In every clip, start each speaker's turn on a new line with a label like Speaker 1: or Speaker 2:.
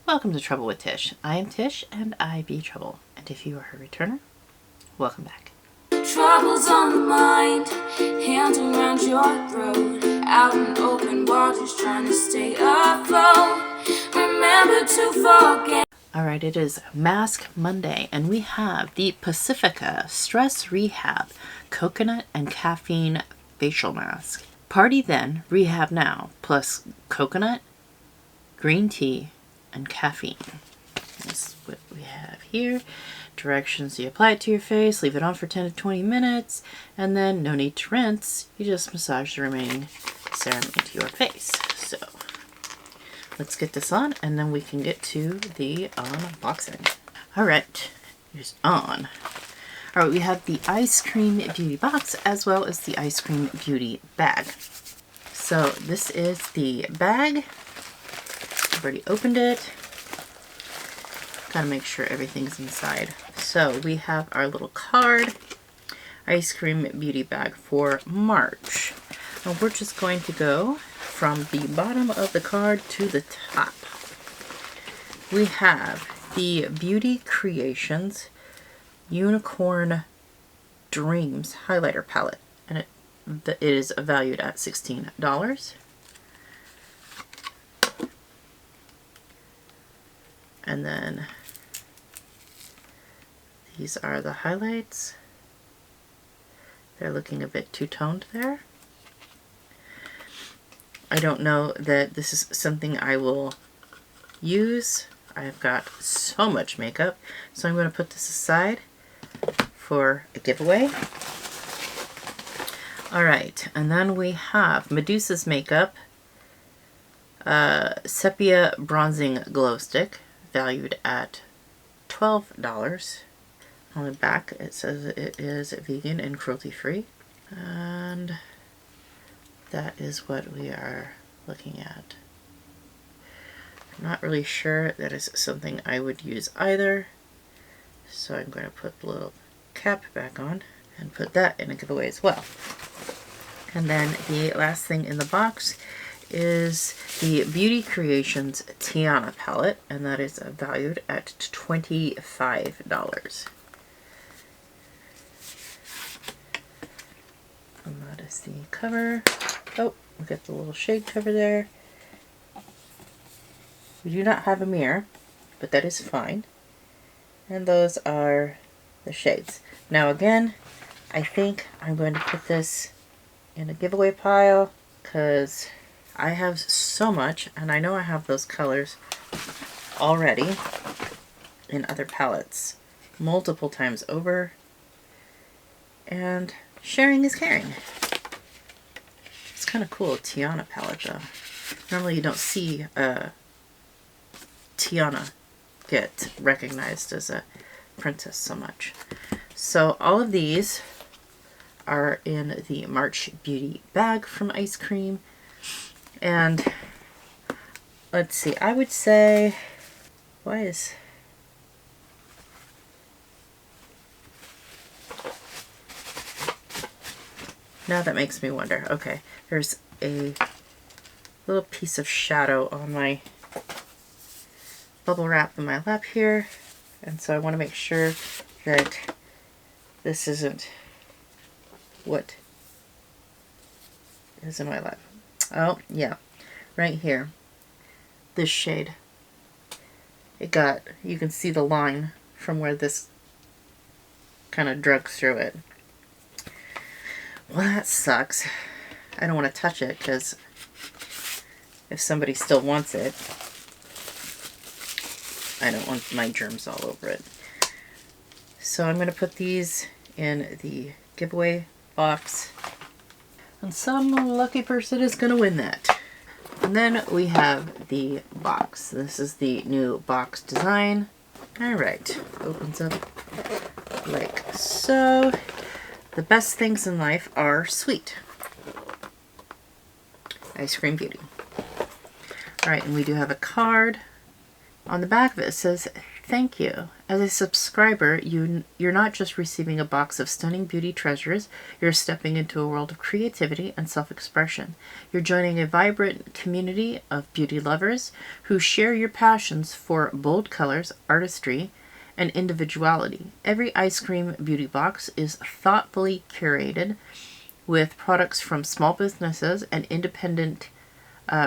Speaker 1: Welcome to Trouble with Tish. I am Tish and I be trouble. And if you are a returner, welcome back.
Speaker 2: Troubles on the mind, hands around your throat, out in open waters trying to stay afloat. Remember to forget.
Speaker 1: Alright, it is Mask Monday and we have the Pacifica Stress Rehab Coconut and Caffeine Facial Mask. Party then, rehab now, plus coconut, green tea, and caffeine. That's what we have here. Directions: you apply it to your face, leave it on for 10 to 20 minutes, and then no need to rinse. You just massage the remaining serum into your face. So let's get this on and then we can get to the unboxing. Alright, here's on. Alright, we have the Eyescream Beauty Box as well as the Eyescream Beauty bag. So this is the bag. I've already opened it. Gotta make sure everything's inside. So we have our little card, Eyescream Beauty bag for March. And we're just going to go from the bottom of the card to the top. We have the Beauty Creations Unicorn Dreams highlighter palette, and it is valued at $16. And then these are the highlights. They're looking a bit two-toned there. I don't know that this is something I will use. I've got so much makeup, so I'm going to put this aside for a giveaway. Alright, and then we have Medusa's Makeup Sepia Bronzing Glow Stick, valued at $12. On the back it says it is vegan and cruelty-free, and that is what we are looking at. I'm not really sure that is something I would use either, so I'm going to put the little cap back on and put that in a giveaway as well. And then the last thing in the box is the Beauty Creations Tiana palette, and that is valued at $25. And that is the cover. Oh, we got the little shade cover there. We do not have a mirror, but that is fine. And those are the shades. Now again, I think I'm going to put this in a giveaway pile because I have so much, and I know I have those colors already in other palettes multiple times over, and sharing is caring. It's kind of cool, Tiana palette though. Normally you don't see Tiana get recognized as a princess so much. So all of these are in the March Beauty bag from Eyescream. And let's see, I would say, why is... Now that makes me wonder. Okay, there's a little piece of shadow on my bubble wrap in my lap here, and so I want to make sure that this isn't what is in my lap. Oh, yeah, right here. This shade. You can see the line from where this kind of drug through it. Well, that sucks. I don't want to touch it because if somebody still wants it, I don't want my germs all over it. So I'm going to put these in the giveaway box, and some lucky person is going to win that. And then we have the box. This is the new box design. Alright, opens up like so. The best things in life are sweet. Eyescream Beauty. Alright, and we do have a card. On the back of it says, Thank you. As a subscriber, you're not just receiving a box of stunning beauty treasures, you're stepping into a world of creativity and self-expression. You're joining a vibrant community of beauty lovers who share your passions for bold colors, artistry, and individuality. Every Eyescream Beauty Box is thoughtfully curated with products from small businesses and independent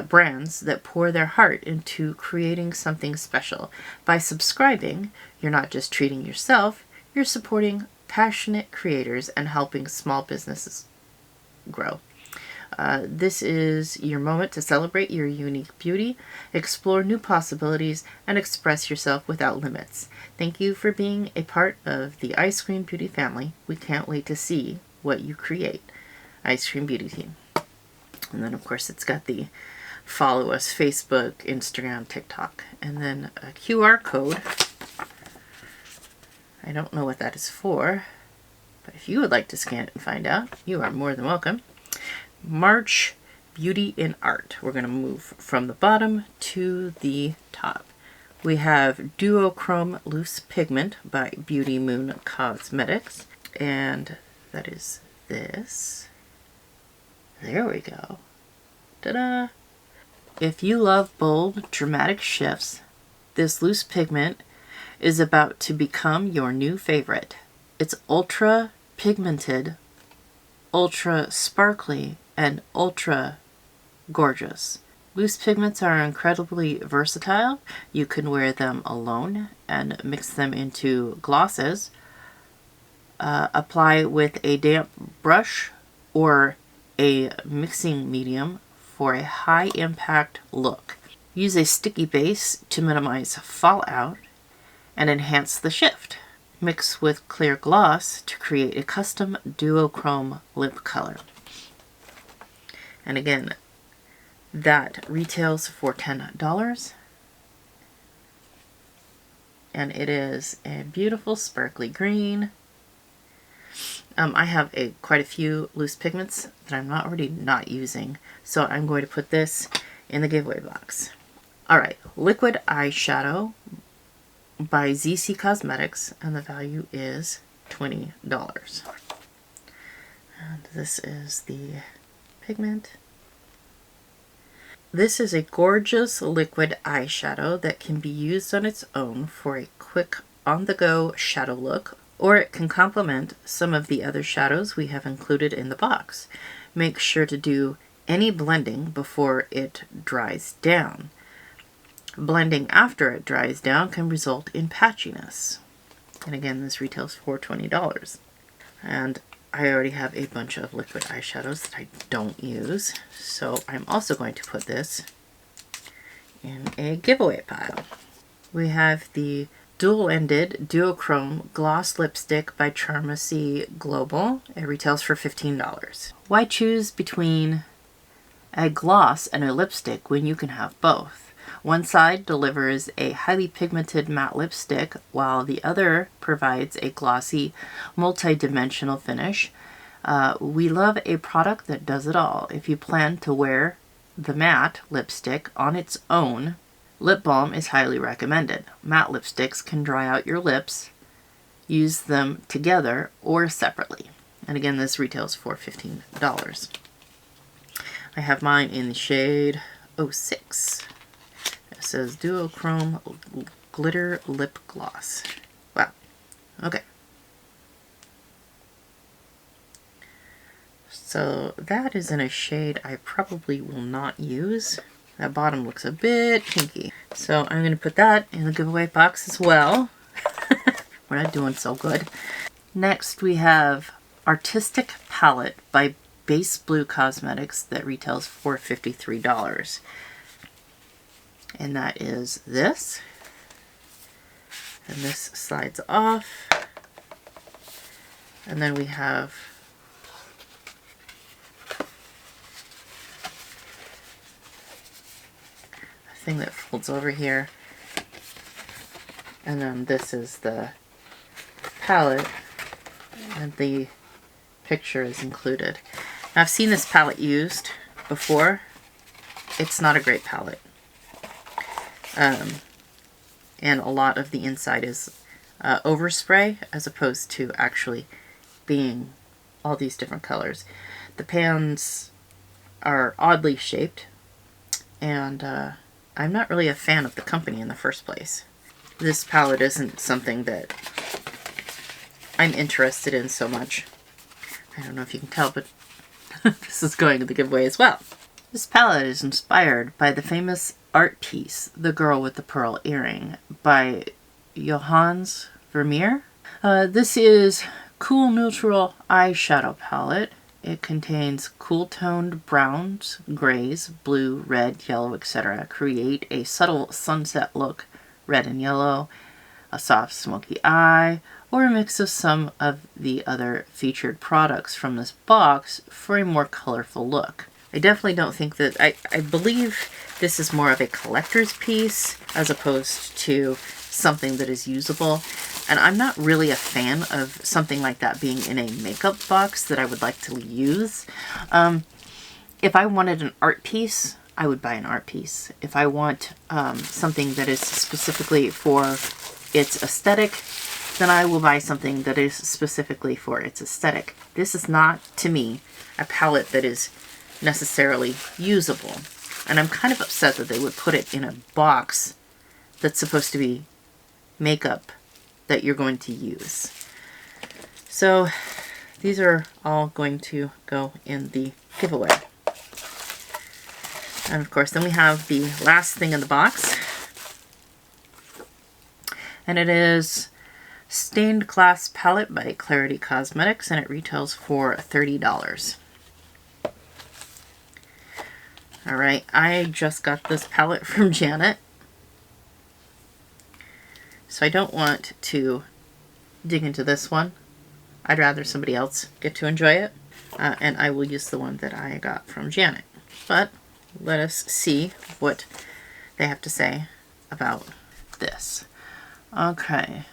Speaker 1: brands that pour their heart into creating something special. By subscribing, you're not just treating yourself, you're supporting passionate creators and helping small businesses grow. This is your moment to celebrate your unique beauty, explore new possibilities, and express yourself without limits. Thank you for being a part of the Eyescream Beauty family. We can't wait to see what you create. Eyescream Beauty team. And then, of course, it's got the follow us Facebook, Instagram, TikTok, and then a QR code. I don't know what that is for, but if you would like to scan it and find out, you are more than welcome. March Beauty in Art. We're going to move from the bottom to the top. We have Duochrome Loose Pigment by Beauty Moon Cosmetics, and that is this. There we go. Ta-da! If you love bold, dramatic shifts, this loose pigment is about to become your new favorite. It's ultra pigmented, ultra sparkly, and ultra gorgeous. Loose pigments are incredibly versatile. You can wear them alone and mix them into glosses. Apply with a damp brush or a mixing medium for a high impact look. Use a sticky base to minimize fallout and enhance the shift. Mix with clear gloss to create a custom duochrome lip color. And again, that retails for $10. And it is a beautiful sparkly green. I have quite a few loose pigments that I'm already not using, so I'm going to put this in the giveaway box. Alright, Liquid Eyeshadow by Zeesea Cosmetics, and the value is $20. And this is the pigment. This is a gorgeous liquid eyeshadow that can be used on its own for a quick on-the-go shadow look, or it can complement some of the other shadows we have included in the box. Make sure to do any blending before it dries down. Blending after it dries down can result in patchiness. And again, this retails for $20. And I already have a bunch of liquid eyeshadows that I don't use, so I'm also going to put this in a giveaway pile. We have the dual-ended duochrome gloss lipstick by Charmacy Global. It retails for $15. Why choose between a gloss and a lipstick when you can have both? One side delivers a highly pigmented matte lipstick, while the other provides a glossy, multi-dimensional finish. We love a product that does it all. If you plan to wear the matte lipstick on its own, lip balm is highly recommended. Matte lipsticks can dry out your lips. Use them together or separately. And again, this retails for $15. I have mine in the shade 06. It says Duochrome Glitter Lip Gloss. Wow. Okay. So that is in a shade I probably will not use. That bottom looks a bit pinky. So I'm going to put that in the giveaway box as well. We're not doing so good. Next we have Artistic Palette by Base Blue Cosmetics that retails for $53. And that is this. And this slides off. And then we have a thing that folds over here. And then this is the palette, and the picture is included. Now, I've seen this palette used before. It's not a great palette. and a lot of the inside is overspray as opposed to actually being all these different colors. The pans are oddly shaped, and I'm not really a fan of the company in the first place. This palette isn't something that I'm interested in so much. I don't know if you can tell, but this is going to the giveaway as well. This palette is inspired by the famous art piece, The Girl with the Pearl Earring, by Johannes Vermeer. This is cool neutral eyeshadow palette. It contains cool toned browns, grays, blue, red, yellow, etc. Create a subtle sunset look, red and yellow, a soft smoky eye, or a mix of some of the other featured products from this box for a more colorful look. I definitely don't think that, I believe this is more of a collector's piece as opposed to something that is usable. And I'm not really a fan of something like that being in a makeup box that I would like to use. If I wanted an art piece, I would buy an art piece. If I want something that is specifically for its aesthetic, then I will buy something that is specifically for its aesthetic. This is not, to me, a palette that is necessarily usable. And I'm kind of upset that they would put it in a box that's supposed to be makeup that you're going to use. So these are all going to go in the giveaway. And of course, then we have the last thing in the box. And it is Stained Glass Palette by Clarity Cosmetics, and it retails for $30. Alright, I just got this palette from Janet. So I don't want to dig into this one. I'd rather somebody else get to enjoy it. And I will use the one that I got from Janet. But let us see what they have to say about this. Okay.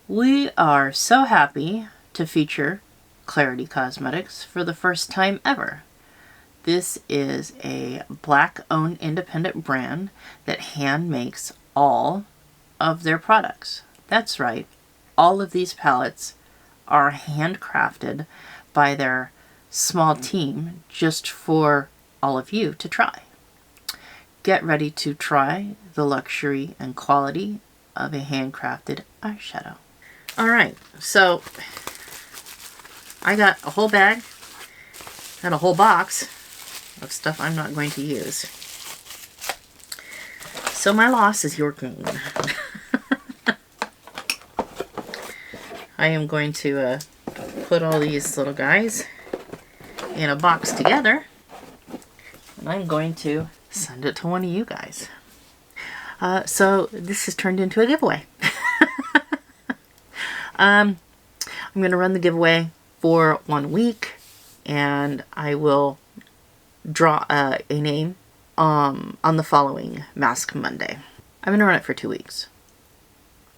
Speaker 1: We are so happy to feature Clarity Cosmetics for the first time ever. This is a Black-owned independent brand that hand makes all of their products. That's right. All of these palettes are handcrafted by their small team just for all of you to try. Get ready to try the luxury and quality of a handcrafted eyeshadow. Alright, so I got a whole bag and a whole box of stuff I'm not going to use. So my loss is your gain. I am going to put all these little guys in a box together, and I'm going to send it to one of you guys. So this has turned into a giveaway. I'm going to run the giveaway for 1 week, and I will draw a name on the following Mask Monday. I'm going to run it for 2 weeks.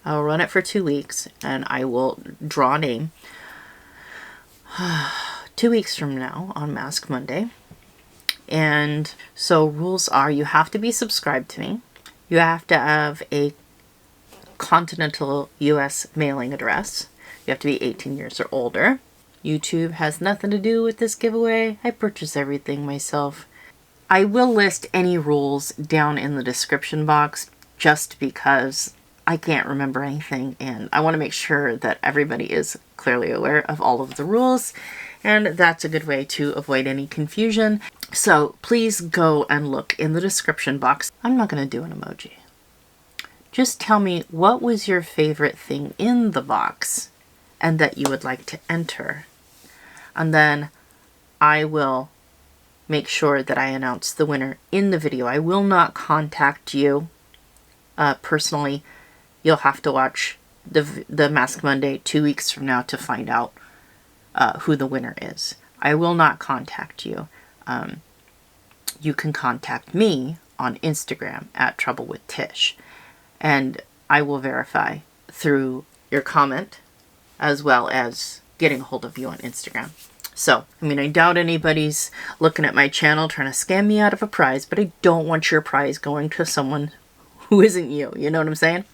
Speaker 1: I'll run it for 2 weeks, and I will draw a name 2 weeks from now on Mask Monday. And so rules are, you have to be subscribed to me. You have to have a continental US mailing address. You have to be 18 years or older. YouTube has nothing to do with this giveaway. I purchase everything myself. I will list any rules down in the description box just because I can't remember anything, and I want to make sure that everybody is clearly aware of all of the rules, and that's a good way to avoid any confusion. So please go and look in the description box. I'm not going to do an emoji. Just tell me what was your favorite thing in the box and that you would like to enter. And then I will make sure that I announce the winner in the video. I will not contact you personally. You'll have to watch the Mask Monday 2 weeks from now to find out who the winner is. I will not contact you. You can contact me on Instagram at TroubleWithTish, and I will verify through your comment as well as getting a hold of you on Instagram. So, I mean, I doubt anybody's looking at my channel trying to scam me out of a prize, but I don't want your prize going to someone who isn't you? You know what I'm saying?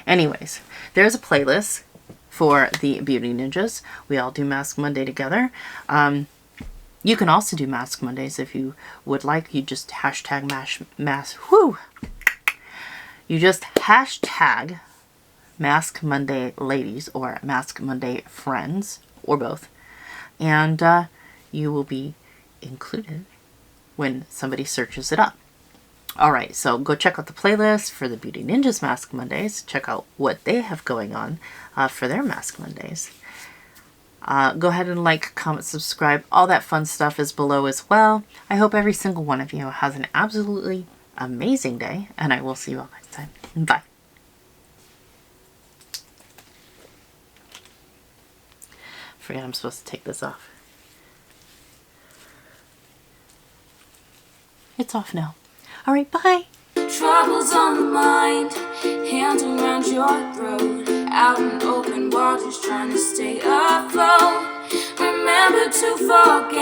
Speaker 1: Anyways, there's a playlist for the Beauty Ninjas. We all do Mask Monday together. You can also do Mask Mondays if you would like. You just hashtag You just hashtag Mask Monday Ladies or Mask Monday Friends, or both. And you will be included when somebody searches it up. Alright, so go check out the playlist for the Beauty Ninjas Mask Mondays. Check out what they have going on for their Mask Mondays. Go ahead and like, comment, subscribe. All that fun stuff is below as well. I hope every single one of you has an absolutely amazing day, and I will see you all next time. Bye. Forget I'm supposed to take this off. It's off now. Alright, bye.
Speaker 2: Troubles on the mind, hands around your throat, out in open waters trying to stay afloat. Remember to forget.